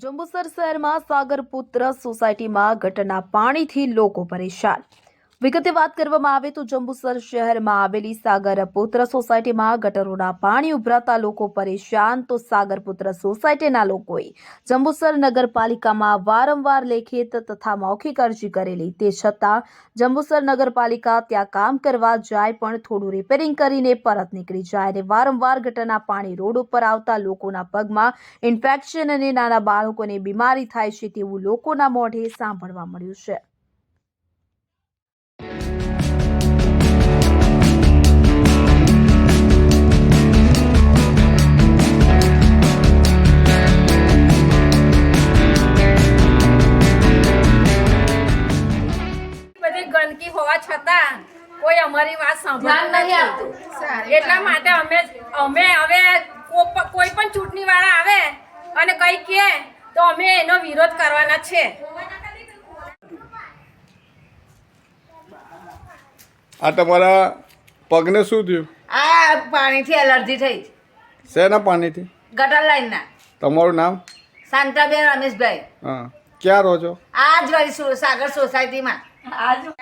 જંબુસર શહેરમાં સાગરપુત્ર સોસાયટીમાં ગટરના પાણીથી લોકો પરેશાન। વિગતે વાત કરવામાં આવે તો જંબુસર શહેરમાં આવેલી સાગરપુત્ર સોસાયટીમાં ગટરોના પાણી ઉભરાતા લોકો પરેશાન। તો સાગરપુત્ર સોસાયટીના લોકોએ જંબુસર નગરપાલિકામાં વારંવાર લેખિત તથા મૌખિક અરજી કરેલી, તે છતાં જંબુસર નગરપાલિકા ત્યાં કામ કરવા જાય પણ થોડું રિપેરિંગ કરીને પરત નીકળી જાય અને વારંવાર ગટરના પાણી રોડ ઉપર આવતા લોકોના પગમાં ઇન્ફેક્શન અને નાના બાળકોને બીમારી થાય છે તેવું લોકોના મોઢે સાંભળવા મળ્યું છે। ગંદકી હોવા છતાં કોઈ અમારી વાત સાંભળતું નથી। એટલા માટે અમે હવે કોઈ પણ ચૂંટણી વાળા આવે અને કઈ કહે તો અમે એનો વિરોધ કરવાના છે। આ તમારા પગને શું થયું? આ પાણીથી એલર્જી થઈ। શેના પાણીથી? ગટર લાઈનના। તમારું નામ? શાંતાબેન રમેશભાઈ। હા, ક્યાં રહો છો? આ જ વાળી સાગર સોસાયટીમાં।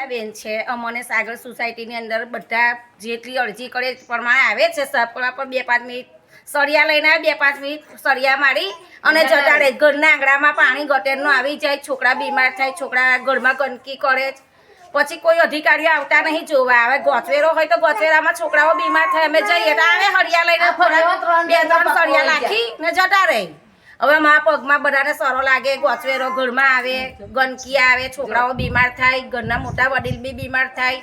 બેન છે, અમને સાગર સોસાયટીની અંદર બધા જેટલી અરજી કરે એ પ્રમાણે આવે છે। સપના પર 2-5 મિનિટ સળિયા લઈને આવે, 2-5 મિનિટ સળિયા મારી અને જતા રહે। ઘરના આંગણામાં પાણી ગટેરનું આવી જાય, છોકરા બીમાર થાય, છોકરા ઘરમાં ગંદકી કરે છે। પછી કોઈ અધિકારીઓ આવતા નહીં જોવા આવે। ગોચવેરો હોય તો ગોચવેરામાં છોકરાઓ બીમાર થાય, અમે જઈએ તો આવે હળિયા લઈને 2-3 સળિયા નાખી ને જતા રહે। હવે મારા પગમાં બધાને સરો લાગે, ગોચવેરો ઘરમાં આવે, ગંદકી આવે, છોકરાઓ બીમાર થાય, ઘરના મોટા વડીલ બી બીમાર થાય,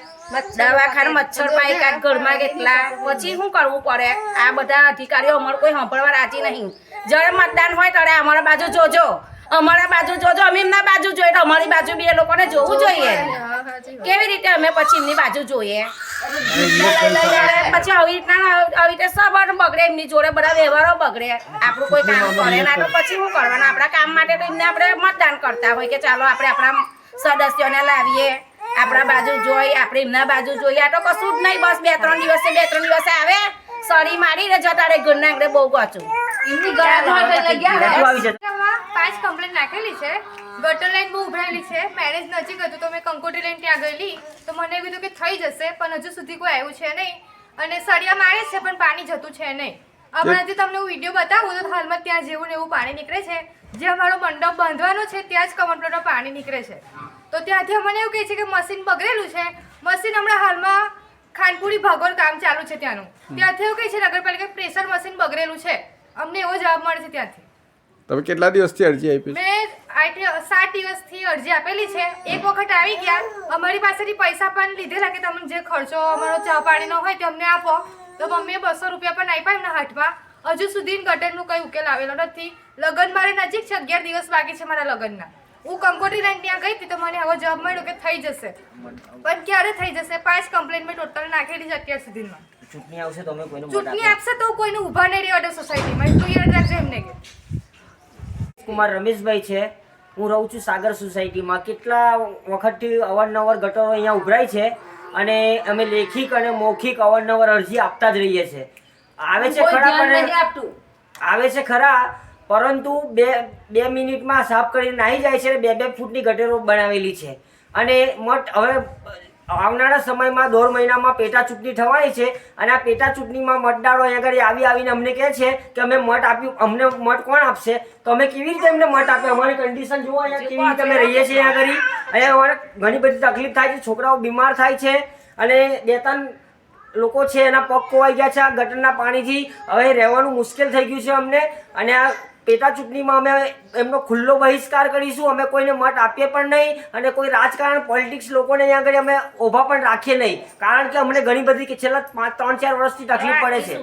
દવાખાને મચ્છર પાયકા ઘરમાં કેટલા, પછી શું કરવું પડે? આ બધા અધિકારીઓ અમારે કોઈ સાંભળવા રાજી નહીં। જ્યારે મતદાન હોય ત્યારે અમારા બાજુ જોજો, અમારા બાજુ જોજો, અમે એમના બાજુ જોઈએ તો અમારી બાજુ બી એ લોકોને જોવું જોઈએ। કેવી રીતે અમે પછી એમની બાજુ જોઈએ? પછી આવી રીતે સબર બગડે, એમની જોડે બધા વ્યવહારો બગડે, આપણું કોઈ કામ કરે ના તો પછી શું કરવાનું? આપણા કામ માટે તો એમને આપણે મતદાન કરતા હોય કે ચાલો આપણે આપણા સદસ્યોને લાવીએ, આપણા બાજુ જોઈ, આપણે એમના બાજુ જોઈએ। આ તો કશું જ નહીં, બસ 2-3 દિવસે આવે, સળી મારીને જતા રહે ઘરના આંગણે। બહુ ગોચું એમની ગળા 5 કમ્પ્લેન નાખેલી છે। ગટર લાઈન બહુ ઉભરાયેલી છે, મેરેજ નજીક હતું તો મેં કંકોત્રી લઈને ત્યાં ગયેલી તો મને એવું કીધું કે થઈ જશે, પણ હજુ સુધી કોઈ આવ્યું છે નહીં અને સળિયા મારે છે પણ પાણી જતું છે નહીં। હમણાંથી તમને હું વિડીયો બતાવું તો હાલમાં ત્યાં જેવું ને એવું પાણી નીકળે છે। જે અમારો મંડપ બાંધવાનો છે ત્યાં જ કમરપ્લોટમાં પાણી નીકળે છે। તો ત્યાંથી અમને એવું કહે છે કે મશીન બગડેલું છે। મશીન હમણાં હાલમાં ખાનપુરી ભાગોળ કામ ચાલુ છે ત્યાંનું, ત્યાંથી એવું કહે છે નગરપાલિકા પ્રેશર મશીન બગડેલું છે। અમને એવો જવાબ મળે છે ત્યાંથી। તમે કેટલા દિવસથી અરજી આપી? મેં 7 દિવસથી અરજી આપેલી છે। એક વખત આવી ગયા, અમારી પાસેથી પૈસા પણ લીધેલા કે તમને જે ખર્ચો અમારો ચા પાણીનો હોય તે અમને આપો, તો મમ્મીએ 200 રૂપિયા પણ આપ્યા એમના હાથમાં। હજુ સુધી ગટરનું કંઈ ઉકેલ આવેલો નથી। લગ્ન મારે નજીક છે, 11 દિવસ બાકી છે મારા લગ્નના। હું કંકોત્રી લાઈન ત્યાં ગઈ હતી તો મને આવો જવાબ મળ્યો કે થઈ જશે, પણ ક્યારે થઈ જશે? 5 કમ્પ્લેન મેં ટોટલ નાખેલી છે અત્યાર સુધીમાં। ચૂંટણી આવશે તો અમે કોઈને ચૂંટણી આપશે તો કોઈને ઊભા નહીં રહેવા સોસાયટીમાં, એટલું યાદ રાખજો એમને કે કુમાર રમેશભાઈ છે। હું રહું છું સાગર સોસાયટીમાં। કેટલા વખતથી અવારનવાર ગટરો અહીંયા ઉભરાય છે અને અમે લેખિત અને મૌખિક અવારનવાર અરજી આપતા જ રહીએ છીએ। આવે છે ખરા, પરંતુ બે મિનિટમાં સાફ કરીને નાહી જાય છે। 2-2 ફૂટની ગટરો બનાવેલી છે અને હવે આવનારા સમયમાં 1.5 મહિનામાં પેટા ચૂંટણી થવાની છે અને આ પેટા ચૂંટણીમાં મતદારો અહીંયા આગળ આવીને અમને કહે છે કે અમે મત આપ્યું, અમને મત કોણ આપશે? તો અમે કેવી રીતે એમને મત આપે? અમારી કન્ડિશન જુઓ, અહીંયા કેવી રીતે અમે રહીએ છીએ અહીંયા આગળ। અહીંયા અમારે ઘણી બધી તકલીફ થાય છે, છોકરાઓ બીમાર થાય છે અને 2-3 લોકો છે એના પગ ખોવાઈ ગયા છે આ ગટરના પાણીથી। હવે રહેવાનું મુશ્કેલ થઈ ગયું છે અમને અને આ પેટા ચૂંટણીમાં અમે એમનો ખુલ્લો બહિષ્કાર કરીશું। અમે કોઈને મત આપીએ પણ નહીં અને કોઈ રાજકારણ પોલિટિક્સ લોકોને અહીંયા આગળ અમે ઊભા પણ રાખીએ નહીં, કારણ કે અમને ઘણી બધી છેલ્લા 3-4 વર્ષથી તકલીફ પડે છે।